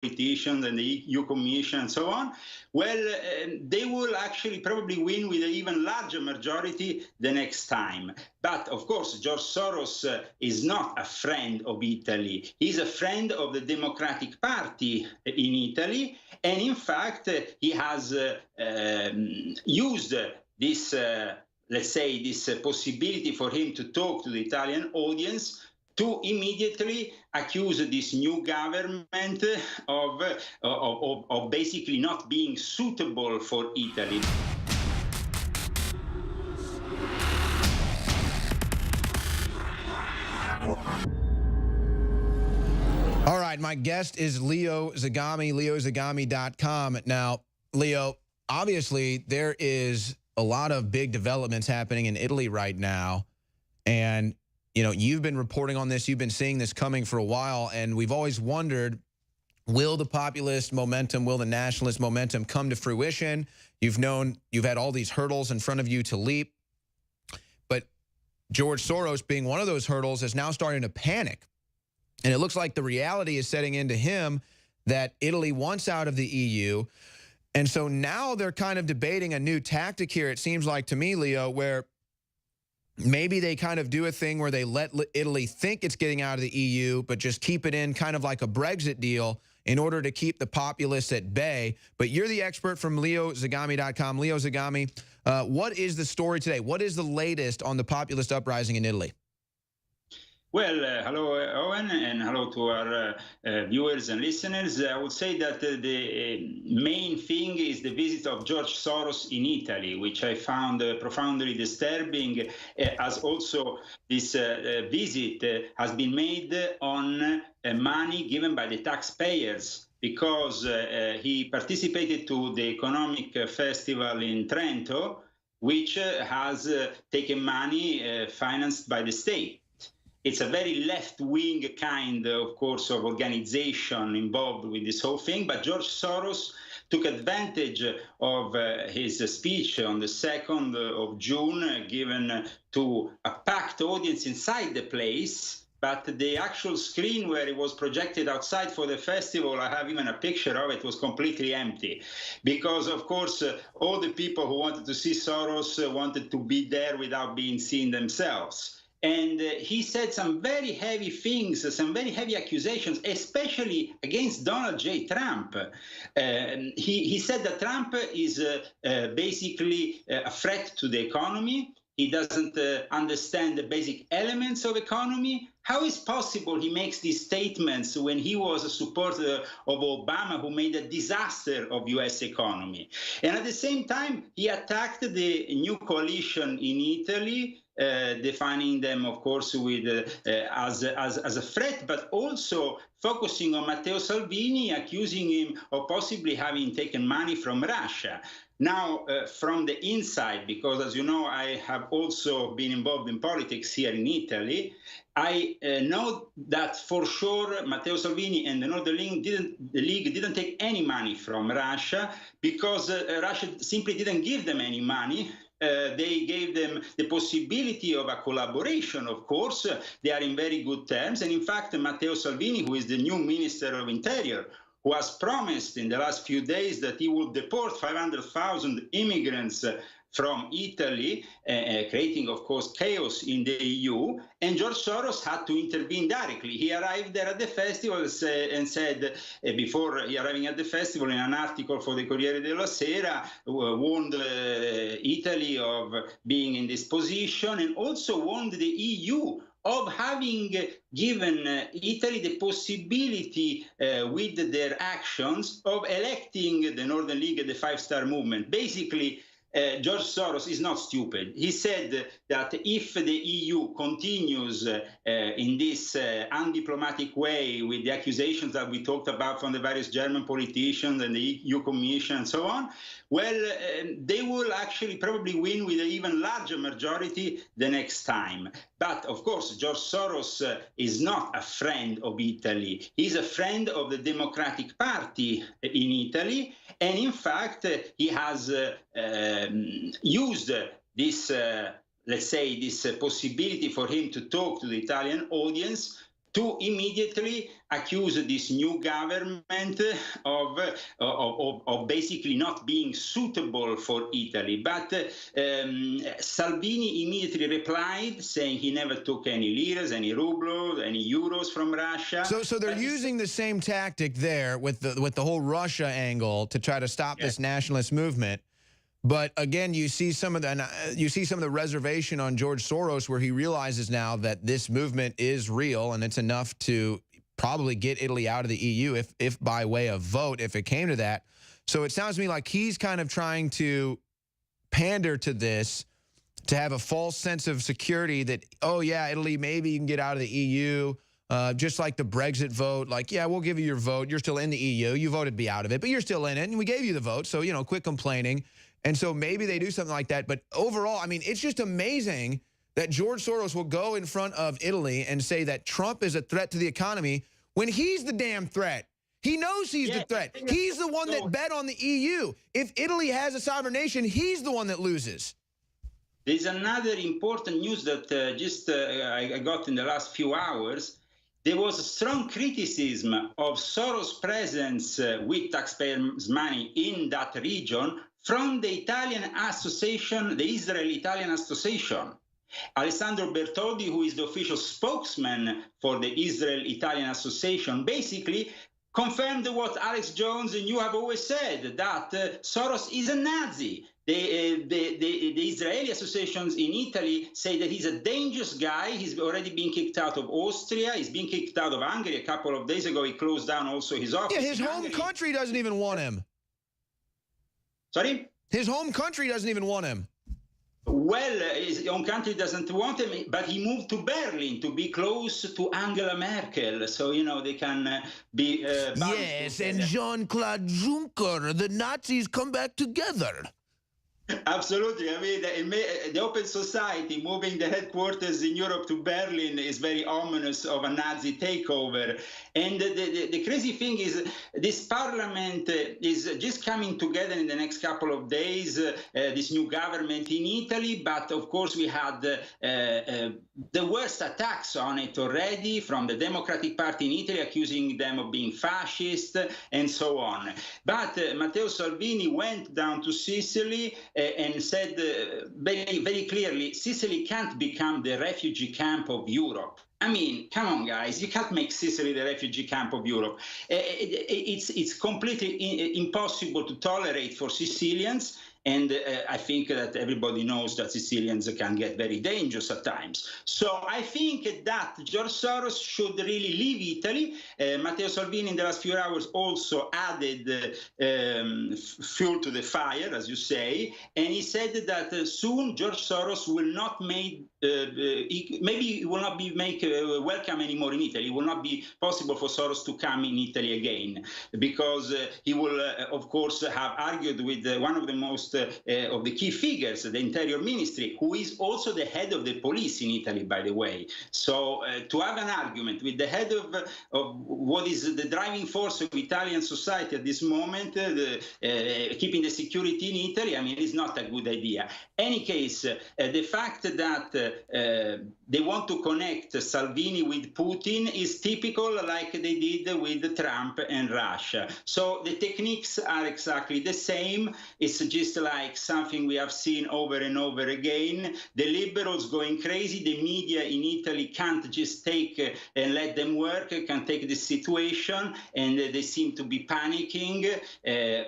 politicians and the EU Commission and so on, well, they will actually probably win with an even larger majority the next time. But of course, George Soros is not a friend of Italy. He's a friend of the Democratic Party in Italy. And in fact, he has used this, let's say, this possibility for him to talk to the Italian audience to immediately accuse this new government of basically not being suitable for Italy. All right, my guest is Leo Zagami, leozagami.com. Now, Leo, obviously there is a lot of big developments happening in Italy right now, and you know, you've been reporting on this, you've been seeing this coming for a while, and we've always wondered, will the populist momentum, will the nationalist momentum come to fruition? You've had all these hurdles in front of you to leap, but George Soros, being one of those hurdles, is now starting to panic. And it looks like the reality is setting into him that Italy wants out of the EU. And so now they're kind of debating a new tactic here, it seems like to me, Leo, where maybe they kind of do a thing where they let Italy think it's getting out of the EU, but just keep it in kind of like a Brexit deal in order to keep the populists at bay. But you're the expert from leozagami.com. Leo Zagami, what is the story today? What is the latest on the populist uprising in Italy? Well, hello, Owen, and hello to our viewers and listeners. I would say that the main thing is the visit of George Soros in Italy, which I found profoundly disturbing, as also this visit has been made on money given by the taxpayers, because he participated to the economic festival in Trento, which has taken money financed by the state. It's a very left-wing kind, of course, of organization involved with this whole thing. But George Soros took advantage of his speech on the 2nd of June, given to a packed audience inside the place. But the actual screen where it was projected outside for the festival, I have even a picture of it, was completely empty. Because, of course, all the people who wanted to see Soros wanted to be there without being seen themselves. And he said some very heavy things, some very heavy accusations, especially against Donald J. Trump. He said that Trump is basically a threat to the economy. He doesn't understand the basic elements of economy. How is possible he makes these statements when he was a supporter of Obama, who made a disaster of U.S. economy? And at the same time, he attacked the new coalition in Italy, defining them, of course, with as a threat, but also focusing on Matteo Salvini, accusing him of possibly having taken money from Russia. Now, from the inside, because as you know, I have also been involved in politics here in Italy, I know that for sure Matteo Salvini and the Northern League didn't take any money from Russia, because Russia simply didn't give them any money. They gave them the possibility of a collaboration, of course. They are in very good terms. And in fact, Matteo Salvini, who is the new Minister of Interior, who has promised in the last few days that he will deport 500,000 immigrants from Italy, creating, of course, chaos in the EU. And George Soros had to intervene directly. He arrived there at the festival and said, before arriving at the festival, in an article for the Corriere della Sera, warned Italy of being in this position, and also warned the EU of having given Italy the possibility, with their actions, of electing the Northern League and the Five-Star Movement. Basically, George Soros is not stupid. He said that if the EU continues in this undiplomatic way, with the accusations that we talked about from the various German politicians and the EU Commission and so on, well, they will actually probably win with an even larger majority the next time. But of course, George Soros is not a friend of Italy. He's a friend of the Democratic Party in Italy. And in fact, he has used this, let's say, this possibility for him to talk to the Italian audience to immediately accuse this new government of basically not being suitable for Italy. But Salvini immediately replied, saying he never took any liras, any rubles, any euros from Russia. So they're using the same tactic there with the whole Russia angle to try to stop this nationalist movement. But again, you see some of the reservation on George Soros, where he realizes now that this movement is real and it's enough to probably get Italy out of the EU, if by way of vote, if it came to that. So it sounds to me like he's kind of trying to pander to this to have a false sense of security that, oh yeah, Italy, maybe you can get out of the EU. Just like the Brexit vote, like, yeah, we'll give you your vote. You're still in the EU. You voted to be out of it, but you're still in it, and we gave you the vote. So, you know, quit complaining. And so maybe they do something like that. But overall, I mean, it's just amazing that George Soros will go in front of Italy and say that Trump is a threat to the economy when he's the damn threat. He knows he's the threat. He's the one that bet on the EU. If Italy has a sovereign nation, he's the one that loses. There's another important news that I got in the last few hours. There was a strong criticism of Soros' presence with taxpayers' money in that region from the Italian association, the Israel-Italian Association. Alessandro Bertoldi, who is the official spokesman for the Israel-Italian Association, basically confirmed what Alex Jones and you have always said, that Soros is a Nazi. The Israeli associations in Italy say that he's a dangerous guy. He's already been kicked out of Austria. He's been kicked out of Hungary a couple of days ago. He closed down also his office. Yeah, his home country doesn't even want him. Sorry? His home country doesn't even want him. Well, his own country doesn't want him, but he moved to Berlin to be close to Angela Merkel. So, you know, they can be... yes, and Jean-Claude Juncker, the Nazis come back together. Absolutely. I mean, the open society moving the headquarters in Europe to Berlin is very ominous of a Nazi takeover. And the crazy thing is this parliament is just coming together in the next couple of days, this new government in Italy. But of course, we had the worst attacks on it already from the Democratic Party in Italy, accusing them of being fascist and so on. But Matteo Salvini went down to Sicily and said very, very clearly, Sicily can't become the refugee camp of Europe. I mean, come on, guys, you can't make Sicily the refugee camp of Europe. It's completely impossible to tolerate for Sicilians. And I think that everybody knows that Sicilians can get very dangerous at times. So I think that George Soros should really leave Italy. Matteo Salvini in the last few hours also added fuel to the fire, as you say. And he said that soon George Soros will not make, maybe he will not be welcome anymore in Italy. It will not be possible for Soros to come in Italy again, because he will, of course, have argued with one of the most of the key figures, the Interior Ministry, who is also the head of the police in Italy, by the way. So to have an argument with the head of what is the driving force of Italian society at this moment, keeping the security in Italy, I mean, it's not a good idea. Any case, the fact that they want to connect Salvini with Putin is typical, like they did with Trump and Russia. So the techniques are exactly the same. It's just like something we have seen over and over again. The liberals going crazy. The media in Italy can't just take and let them work, can take the situation, and they seem to be panicking,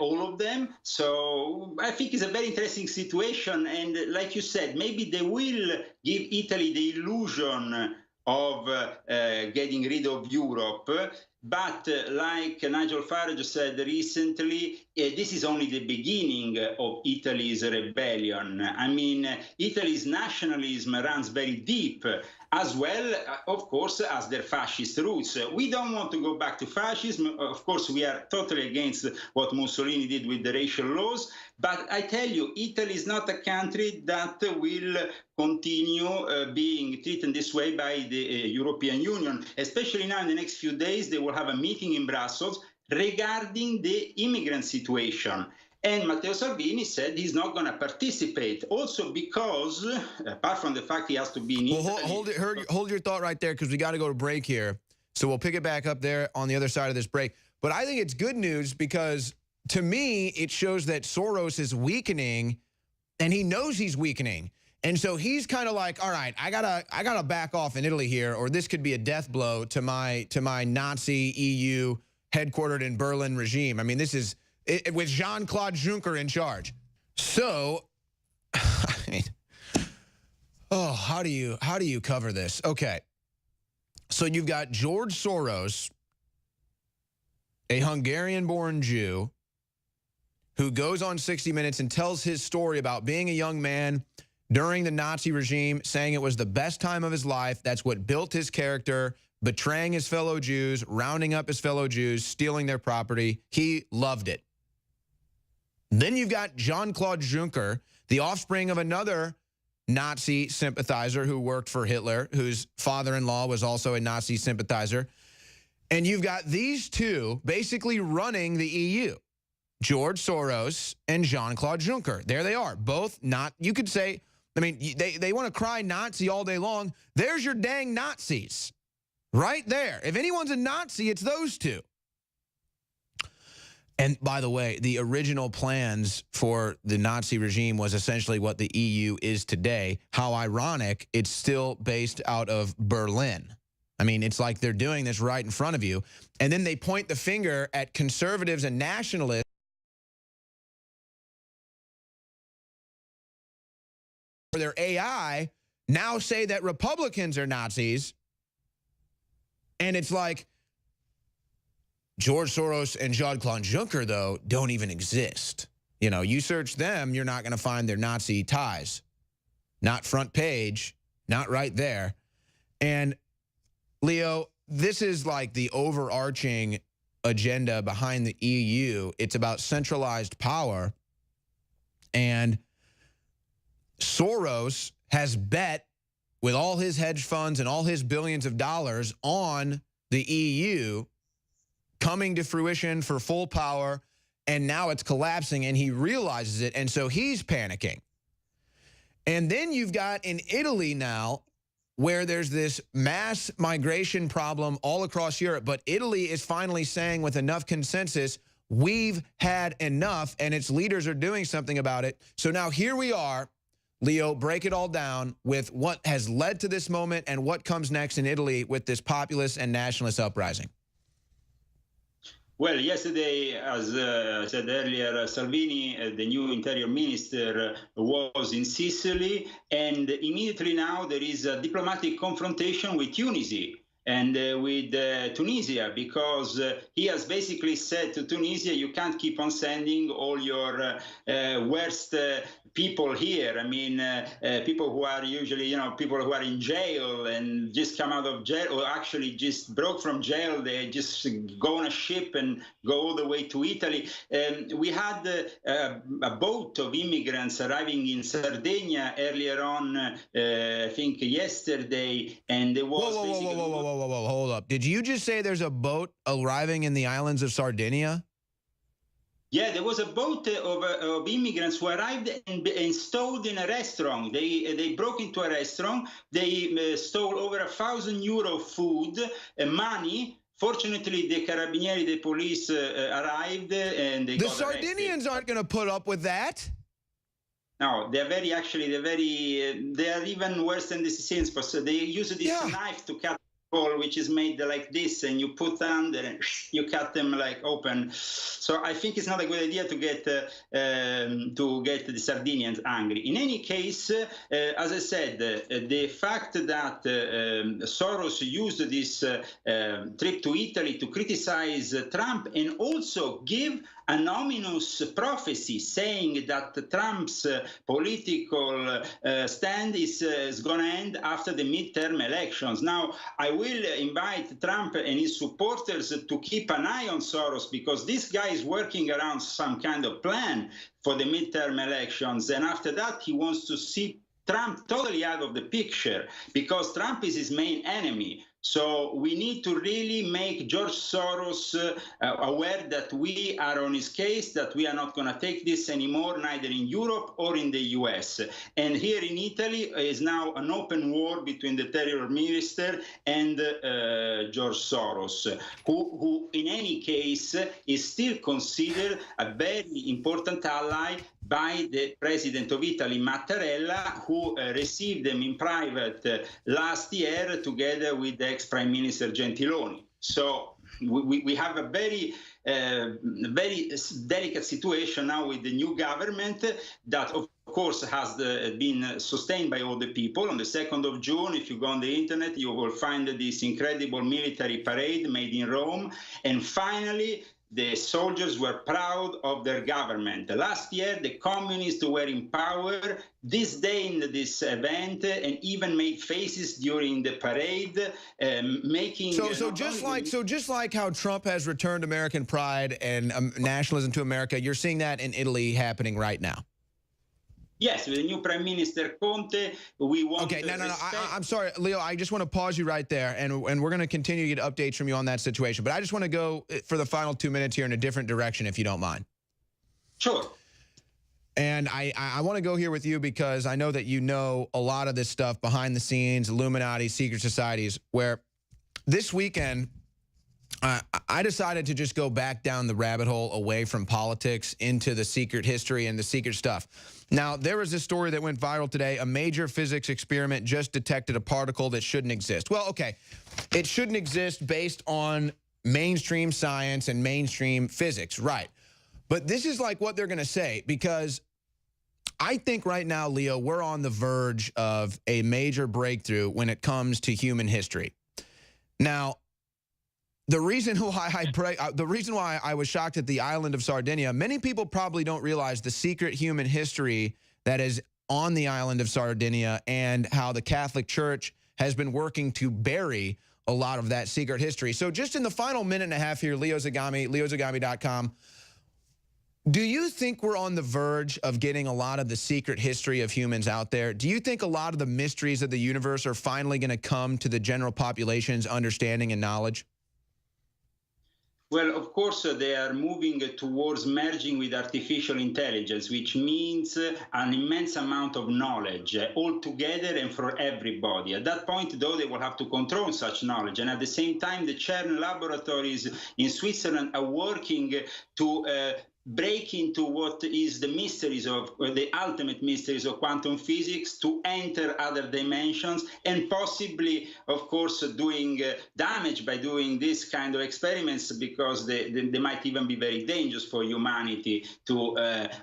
all of them. So I think it's a very interesting situation. And like you said, maybe they will give Italy the illusion of getting rid of Europe. But like Nigel Farage said recently, this is only the beginning of Italy's rebellion. I mean, Italy's nationalism runs very deep, as well, of course, as their fascist roots. We don't want to go back to fascism. Of course, we are totally against what Mussolini did with the racial laws. But I tell you, Italy is not a country that will continue being treated this way by the European Union. Especially now in the next few days, they will have a meeting in Brussels regarding the immigrant situation. And Matteo Salvini said he's not going to participate, also because, apart from the fact he has to be in Italy... Hold your thought right there, because we got to go to break here. So we'll pick it back up there on the other side of this break. But I think it's good news because, to me, it shows that Soros is weakening, and he knows he's weakening. And so he's kind of like, all right, I gotta back off in Italy here, or this could be a death blow to my Nazi EU headquartered in Berlin regime. I mean, this is with Jean-Claude Juncker in charge. So, I mean, oh, how do you cover this? Okay, so you've got George Soros, a Hungarian-born Jew, who goes on 60 Minutes and tells his story about being a young man during the Nazi regime, saying it was the best time of his life. That's what built his character, betraying his fellow Jews, rounding up his fellow Jews, stealing their property. He loved it. Then you've got Jean-Claude Juncker, the offspring of another Nazi sympathizer who worked for Hitler, whose father-in-law was also a Nazi sympathizer. And you've got these two basically running the EU. George Soros and Jean-Claude Juncker. There they are, both not, you could say, I mean, they want to cry Nazi all day long. There's your dang Nazis right there. If anyone's a Nazi, it's those two. And by the way, the original plans for the Nazi regime was essentially what the EU is today. How ironic, it's still based out of Berlin. I mean, it's like they're doing this right in front of you. And then they point the finger at conservatives and nationalists for their AI, now say that Republicans are Nazis. And it's like, George Soros and Jean-Claude Juncker, though, don't even exist. You know, you search them, you're not going to find their Nazi ties. Not front page, not right there. And, Leo, this is like the overarching agenda behind the EU. It's about centralized power. And Soros has bet with all his hedge funds and all his billions of dollars on the EU coming to fruition for full power, and now it's collapsing, and he realizes it, and so he's panicking. And then you've got in Italy now, where there's this mass migration problem all across Europe, but Italy is finally saying with enough consensus, we've had enough, and its leaders are doing something about it. So now here we are. Leo, break it all down with what has led to this moment and what comes next in Italy with this populist and nationalist uprising. Well, yesterday, as I said earlier, Salvini, the new interior minister, was in Sicily, and immediately now there is a diplomatic confrontation with Tunisia and with Tunisia, because he has basically said to Tunisia, you can't keep on sending all your worst people here. I mean, people who are usually, you know, people who are in jail and just come out of jail, or actually just broke from jail. They just go on a ship and go all the way to Italy. We had a boat of immigrants arriving in Sardinia earlier on, I think yesterday, and there was Whoa, hold up. Did you just say there's a boat arriving in the islands of Sardinia? Yeah, there was a boat of immigrants who arrived and stowed in a restaurant. They broke into a restaurant. They stole over €1,000 food, money. Fortunately, the Carabinieri, the police, arrived and they got arrested. The Sardinians aren't going to put up with that. No, they are even worse than the Sicilians. But they use this knife to cut people, which is made like this, and you put under and you cut them like open. So I think it's not a good idea to get the Sardinians angry. In any case, as I said, the fact that Soros used this trip to Italy to criticize Trump and also give an ominous prophecy saying that Trump's political stand is going to end after the midterm elections. Now, I will invite Trump and his supporters to keep an eye on Soros, because this guy is working around some kind of plan for the midterm elections. And after that, he wants to see Trump totally out of the picture, because Trump is his main enemy. So we need to really make George Soros aware that we are on his case, that we are not going to take this anymore, neither in Europe or in the US. And here in Italy is now an open war between the terror minister and George Soros, who in any case is still considered a very important ally by the president of Italy, Mattarella, who received them in private last year together with the ex-prime minister Gentiloni. So we have a very delicate situation now with the new government that, of course, has been sustained by all the people. On the 2nd of June, if you go on the internet, you will find this incredible military parade made in Rome. And finally, the soldiers were proud of their government. Last year, the communists were in power, disdained this event, and even made faces during the parade, making... So just like how Trump has returned American pride and nationalism to America, you're seeing that in Italy happening right now. Yes, with the new Prime Minister Conte, we want... Okay, no. I'm sorry, Leo, I just want to pause you right there, and we're going to continue to get updates from you on that situation. But I just want to go for the final 2 minutes here in a different direction, if you don't mind. Sure. And I want to go here with you because I know that you know a lot of this stuff behind the scenes, Illuminati, secret societies, where this weekend... I decided to just go back down the rabbit hole away from politics into the secret history and the secret stuff. Now, there was this story that went viral today. A major physics experiment just detected a particle that shouldn't exist. Well, okay, it shouldn't exist based on mainstream science and mainstream physics, right? But this is like what they're going to say, because I think right now, Leo, we're on the verge of a major breakthrough when it comes to human history. Now, the reason why I was shocked at the island of Sardinia, many people probably don't realize the secret human history that is on the island of Sardinia and how the Catholic Church has been working to bury a lot of that secret history. So just in the final minute and a half here, Leo Zagami, leozagami.com, do you think we're on the verge of getting a lot of the secret history of humans out there? Do you think a lot of the mysteries of the universe are finally going to come to the general population's understanding and knowledge? Well, of course, they are moving towards merging with artificial intelligence, which means an immense amount of knowledge all together and for everybody. At that point, though, they will have to control such knowledge. And at the same time, the CERN laboratories in Switzerland are working to break into what is the mysteries of, the ultimate mysteries of quantum physics, to enter other dimensions, and possibly, of course, doing damage by doing this kind of experiments, because they might even be very dangerous for humanity to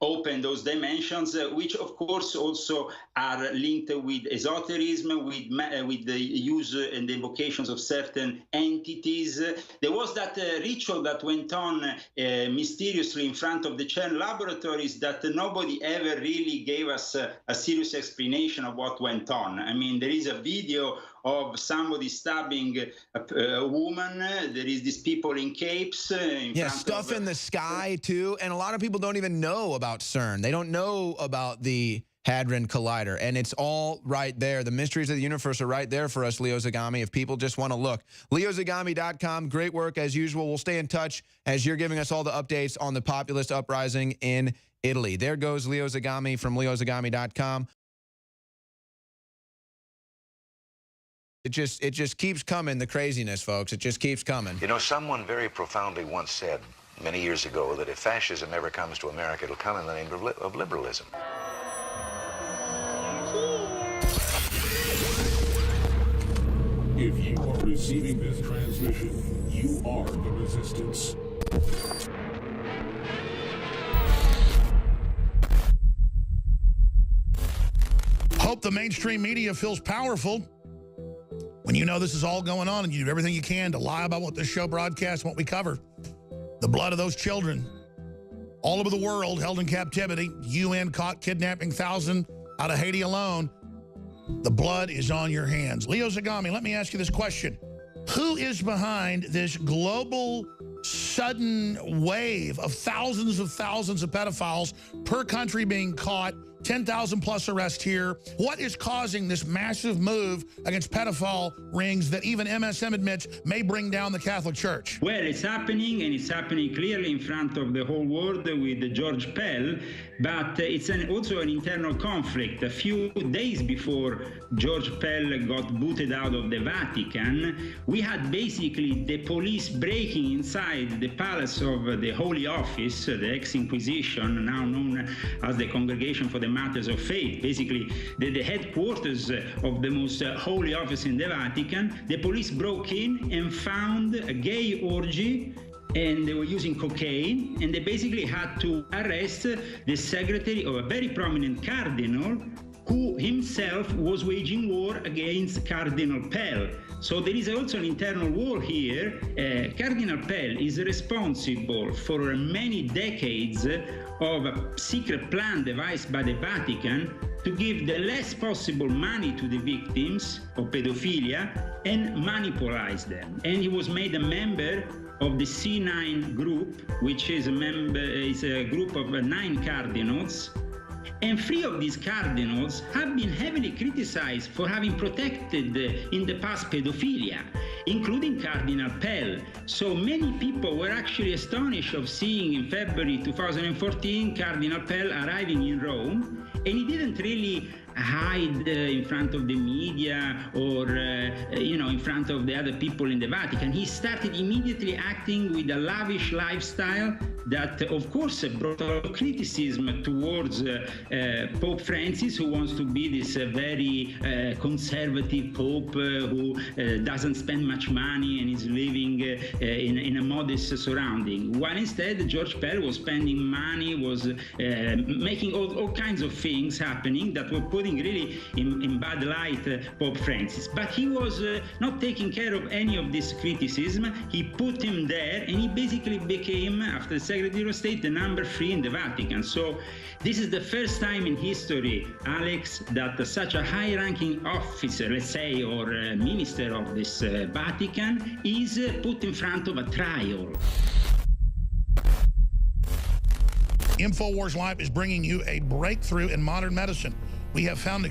open those dimensions, which, of course, also are linked with esotericism, with the use and the invocations of certain entities. There was that ritual that went on mysteriously in front of the CERN laboratories that nobody ever really gave us a serious explanation of what went on. I mean, there is a video of somebody stabbing a woman. There is these people in capes. Stuff in the sky, too. And a lot of people don't even know about CERN. They don't know about the Hadron Collider, and it's all right there. The mysteries of the universe are right there for us, Leo Zagami, if people just want to look. leozagami.com, great work as usual. We'll stay in touch as you're giving us all the updates on the populist uprising in Italy. There goes Leo Zagami from leozagami.com. It just keeps coming, the craziness, folks. It just keeps coming. You know, someone very profoundly once said many years ago that if fascism ever comes to America, it'll come in the name of liberalism. If you are receiving this transmission, you are the resistance. Hope the mainstream media feels powerful when you know this is all going on and you do everything you can to lie about what this show broadcasts and what we cover. The blood of those children all over the world held in captivity. UN caught kidnapping 1,000 out of Haiti alone. The blood is on your hands. Leo Zagami, let me ask you this question. Who is behind this global sudden wave of thousands of pedophiles per country being caught 10,000 plus arrests here. What is causing this massive move against pedophile rings that even MSM admits may bring down the Catholic Church? Well, it's happening, and it's happening clearly in front of the whole world with George Pell, but it's also an internal conflict. A few days before George Pell got booted out of the Vatican, we had basically the police breaking inside the palace of the Holy Office, the ex-Inquisition, now known as the Congregation for the Matters of Faith, basically the headquarters of the most holy office in the Vatican. The police broke in and found a gay orgy, and they were using cocaine, and they basically had to arrest the secretary of a very prominent cardinal who himself was waging war against Cardinal Pell. So there is also an internal war here. Cardinal Pell is responsible for many decades of a secret plan devised by the Vatican to give the less possible money to the victims of pedophilia and monopolize them. And he was made a member of the C9 group, which is a group of 9 cardinals. And 3 of these cardinals have been heavily criticized for having protected in the past pedophilia, including Cardinal Pell. So many people were actually astonished of seeing in February 2014 Cardinal Pell arriving in Rome, and he didn't really hide in front of the media or in front of the other people in the Vatican. He started immediately acting with a lavish lifestyle that of course brought a lot of criticism towards Pope Francis, who wants to be this very conservative Pope who doesn't spend much money and is living in a modest surrounding, while instead George Pell was spending money, was making all kinds of things happening that were putting really in bad light Pope Francis. But he was not taking care of any of this criticism. He put him there, and he basically became, after the Secretary of State, the number 3 in the Vatican. So this is the first time in history, Alex, that such a high-ranking officer, let's say, or minister of this Vatican is put in front of a trial. InfoWars Live is bringing you a breakthrough in modern medicine. We have found